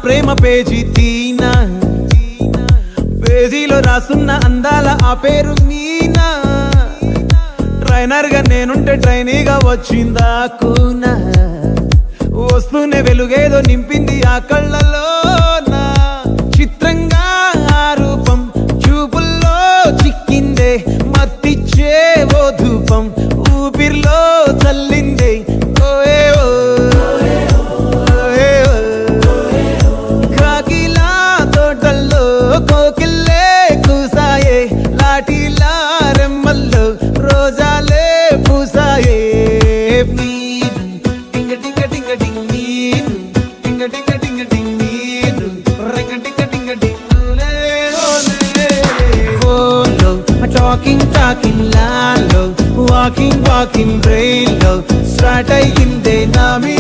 ప్రేమ page తీనా, పేజీలో రాసున్న అందాల ఆ పేరు మీనా. ట్రైనర్ గా నేనుంటే ట్రైనీగా వచ్చిందా కూనా, వస్తూనే వెలుగేదో నింపింది ఆ కళ్ళలోనా. చిత్రంగా ఆ రూపం చూపుల్లో చిక్కిందే, మత్తిచ్చే ఓ ధూపం ఊపిరిలో చల్లిందే. ఓయే ఓ కాకిలా తోటల్లో కోకిల్లే కూసాయే, లాఠీలా రెమ్మల్లో రోజాలే పూసాయే. టింగ టింగ టింగ టింగ్ నీరు, టింగ టింగ టింగ టింగ్ నీరు, రింగ టింగ టింగ టింగ్ ఓలే. ఫోన్లో టాకింగ్ లాలో, వాకింగ్ బ్రెయిన్ లో స్టార్ట్ అయ్యిందే నా మీ